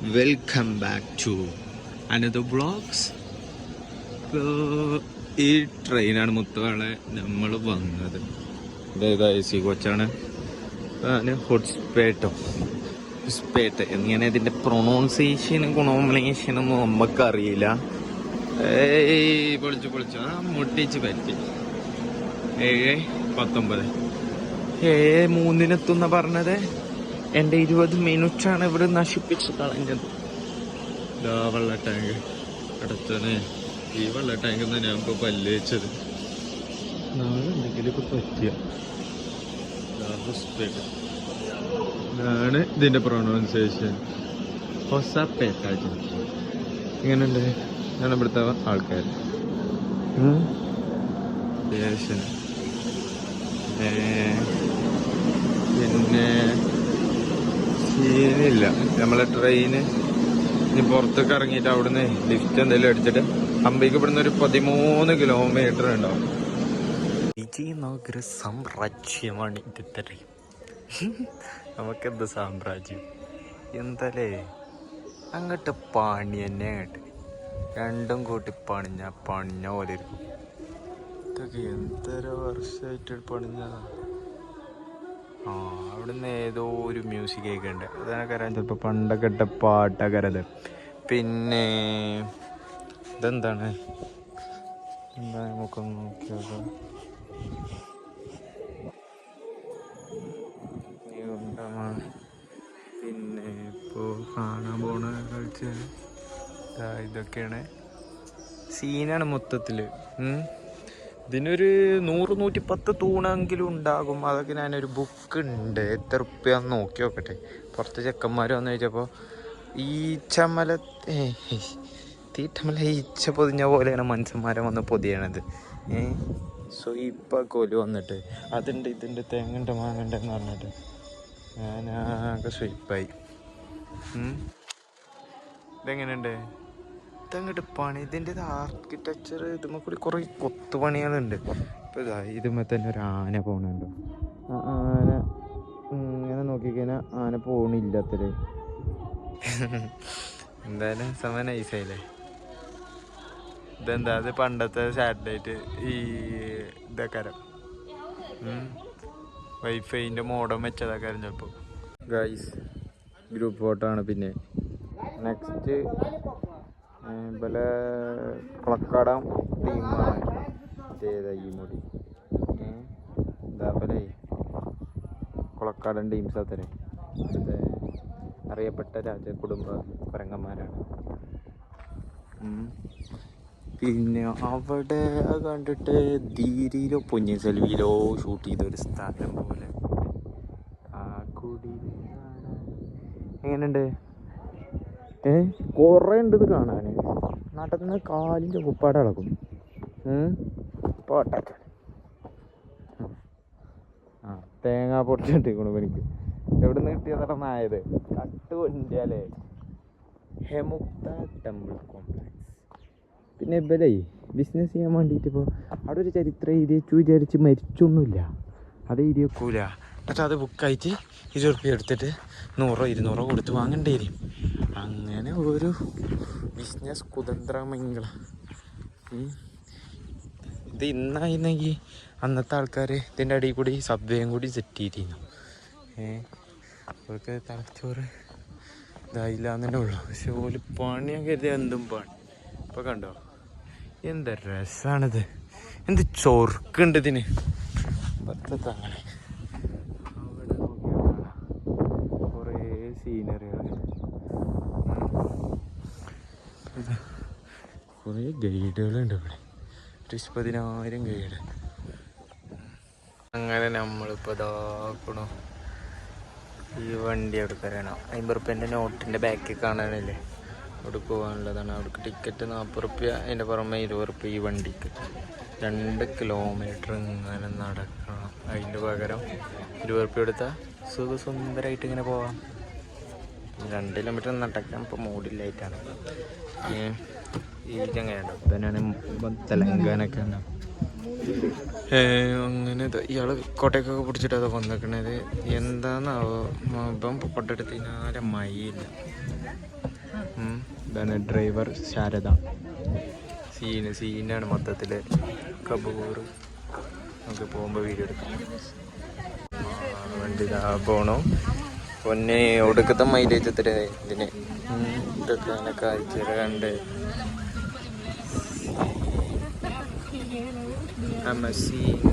Welcome back to another vlogs. ഈ ട്രെയിനാണ് മുത്തുവാളെ നമ്മൾ വന്നത്. ഇതേതാ കൊച്ചാണ് ഹുസ്പേട്ട് എന്നിങ്ങനെ ഇതിൻ്റെ പ്രൊണൗൺസിയേഷനും ഗുണോമിനേഷനൊന്നും നമുക്കറിയില്ല. പൊളിച്ചു മുട്ടിച്ച് പറ്റി 7:19 7:03 പറഞ്ഞത്. എൻ്റെ 20 മിനിറ്റാണ് ഇവിടെ നശിപ്പിച്ച് കളഞ്ഞത്. ഇതാ വെള്ള ടാങ്ക് അടുത്താണ്. ഈ വെള്ള ടാങ്കിൽ നിന്ന് ഞാൻ ഇപ്പോൾ പല്ല് വെച്ചത്. നാളെ എന്തെങ്കിലുമൊക്കെ പറ്റിയ ഇതാണ് ഇതിൻ്റെ പ്രൊണൗൺസിയേഷൻ. ഹൊസപേട്ട. ഇങ്ങനെയുണ്ട് ഞാൻ ഇവിടുത്തെ ആൾക്കാർ. പിന്നെ സീനില്ല. നമ്മളെ ട്രെയിന് ഇനി പുറത്തേക്ക് ഇറങ്ങിയിട്ട് അവിടുന്ന് ലിഫ്റ്റ് എന്തെങ്കിലും അടിച്ചിട്ട് അമ്പേക്ക് ഇവിടുന്ന് ഒരു 13 കിലോമീറ്റർ ഉണ്ടാവും. വിജയനഗര സാമ്രാജ്യമാണ് ഇത്. നമുക്കെന്ത് സാമ്രാജ്യം എന്താലേ. അങ്ങോട്ട് പണി തന്നെ അങ്ങോട്ട് രണ്ടും കൂട്ടി പണിഞ്ഞ പോലെ ഇരിക്കും. ഇതൊക്കെ എന്തര വർഷമായിട്ട് പണിഞ്ഞതാ. അവിടുന്ന് ഏതോ ഒരു മ്യൂസിക് കേൾക്കുന്നുണ്ട്. അതൊക്കെ അറിയാൻ ചിലപ്പോൾ പണ്ടൊക്കെ ഇട്ട പാട്ടൊക്കെ അറിയത്. പിന്നെ ഇതെന്താണ് എന്താ നമുക്കൊന്ന് നോക്കിയോക്കാം. പിന്നെ ഇപ്പോൾ കാണാൻ പോണ കാഴ്ച ഇതൊക്കെയാണ്. സീനാണ് മൊത്തത്തിൽ. ഇതിനൊരു 100-110 തൂണെങ്കിലും ഉണ്ടാകും. അതൊക്കെ ഞാനൊരു ബുക്ക് ഉണ്ട്. എത്ര റുപ്യാന്ന് നോക്കി നോക്കട്ടെ. പുറത്ത് ചെക്കന്മാർ വന്നു ചോദിച്ചപ്പോൾ തീറ്റമല ഈച്ച പൊതിഞ്ഞ പോലെയാണ് മനുഷ്യന്മാരെ വന്ന് പൊതിയണത്. സോ ഇപ്പം കോല് വന്നിട്ട് അതുണ്ട് ഇതുണ്ട് തേങ്ങണ്ട് മാങ്ങണ്ടെന്ന് പറഞ്ഞിട്ട് ഞാനാകെ സ്വീപ്പായി. ഇതെങ്ങനെയുണ്ട്? ഇതങ്ങോട്ട് പണി ഇതിൻ്റെ ആർക്കിടെക്ചർ ഇതുമ്മ കൂടി കുറേ കൊത്തുപണികളുണ്ട്. ഇപ്പോൾ ഇതാ ഇതുമ്മ തന്നെ ഒരു ആന പോകണുണ്ടോ? ആന ഇങ്ങനെ നോക്കിക്കഴിഞ്ഞാൽ ആന പോകണില്ലാത്തത്. എന്തായാലും സമയം നൈസായില്ലേ. ഇതെന്താ അത് പണ്ടത്തെ സാറ്റലൈറ്റ് ഈ ഇതൊക്കെ വൈഫൈൻ്റെ മോഡം വെച്ചതൊക്കെ അറിഞ്ഞപ്പോൾ. ഗൈസ് ഗ്രൂപ്പ് ഫോട്ടോ ആണ്. പിന്നെ നെക്സ്റ്റ് ഇതുപോലെ കളക്കാടം ടീമാണ്. ഇതേതാ ഈ മുടി ഇതാപോലെ കുളക്കാടൻ ടീംസ് അത്രേ. ഇത് അറിയപ്പെട്ട രാജകുടുംബ കുരങ്ങന്മാരാണ്. പിന്നെ അവിടെ കണ്ടിട്ട് ധീരിയിലോ പൊന്നിൻ സെൽവിയിലോ ഷൂട്ട് ചെയ്തൊരു സ്ഥലം പോലെ. ആ കൂടി എങ്ങനെയുണ്ട്? കുറേ ഉണ്ട് ഇത് കാണാൻ. നാട്ടിൽ നിന്ന് കാലിൻ്റെ കുപ്പാട് ഇളക്കും. പോട്ടെ. തേങ്ങ പൊട്ടിട്ടിരിക്കണു എനിക്ക്. എവിടെ നിന്ന് കിട്ടിയതറ നായത് കട്ട് കൊണ്ടിയാലേ. ഹെമുക്ത ടെമ്പിൾ കോംപ്ലക്സ്. പിന്നെ ഇവരെ ബിസിനസ് ചെയ്യാൻ വേണ്ടിയിട്ട് ഇപ്പോൾ അവിടെ ഒരു ചരിത്രം എഴുതി വെച്ചു വിചാരിച്ച് മരിച്ചൊന്നുമില്ല. അത് എഴുതി വെക്കൂല. എന്നിട്ട് അത് ബുക്കായിട്ട് 20 റുപ്യ എടുത്തിട്ട് 100-200 കൊടുത്ത് വാങ്ങേണ്ടി വരും. അങ്ങനെ ഒരു ബിസിനസ് കുതന്ത്രമംഗള. ഇത് ഇന്നായിരുന്നെങ്കിൽ അന്നത്തെ ആൾക്കാർ ഇതിൻ്റെ അടിയിൽ കൂടി സബ്വേയും കൂടി സെറ്റ് ചെയ്തിരുന്നു. അവർക്ക് തലച്ചോറ് ഇതായില്ലാന്ന് തന്നെ ഉള്ളു. പക്ഷെ ഓല് പണിയൊക്കെ കരുതിയാൽ എന്തും പണി. ഇപ്പോൾ കണ്ടോ എന്താ രസമാണിത്. എന്ത് ചൊറുക്കുണ്ട് ഇതിന്. പത്തത്തെ അങ്ങനെ അവിടെ നോക്കിയാൽ കാണാം കുറേ സീനറികൾ. കുറേ ഗൈഡുകളുണ്ട് ഇവിടെ. 10,000 ഗൈഡ്. അങ്ങനെ നമ്മളിപ്പോൾ ഇതാക്കണോ ഈ വണ്ടി അവിടെ തരണം. 50 റുപ്യേൻ്റെ നോട്ടിൻ്റെ ബാക്കിൽ കാണാനില്ലേ അവിടെ പോകാനുള്ളതാണ്. അവിടേക്ക് ടിക്കറ്റ് 40 റുപ്യ. അതിൻ്റെ പുറമെ 20 റുപ്യ ഈ വണ്ടിക്ക്. 2 കിലോമീറ്റർ ഇങ്ങനെ നടക്കണം. അതിൻ്റെ പകരം 20 റുപ്യ എടുത്താൽ സുന്ദരമായിട്ട് ഇങ്ങനെ പോവാം. 2 കിലോമീറ്റർ നടക്കാൻ ഇപ്പോൾ മൂടില്ലായിട്ടാണ്. ഈ ചങ്ങയുണ്ടോ തന്നെയാണ് തെലങ്കാനൊക്കെ ഉണ്ടാവും. അങ്ങനെ ഇയാൾ കോട്ടയൊക്കെ പിടിച്ചിട്ട് അത് വന്നിക്കണത് എന്താന്നാവോ. ഇപ്പം പൊട്ടെടുത്ത് 4 മൈയില്ല. ഇതാണ് ഡ്രൈവർ ശാരദ. സീനാണ് മൊത്തത്തിൽ. കബൂർ നമുക്ക് പോകുമ്പോൾ വീഡിയോ എടുക്കാം. വണ്ടി ഇതാ പോണു. പൊന്നെ ഒടുക്കത്തെ മൈലേജ് എത്ര ഇതിന്. ഇതൊക്കെ അങ്ങനെ കാഴ്ച കണ്ട് I'm a scene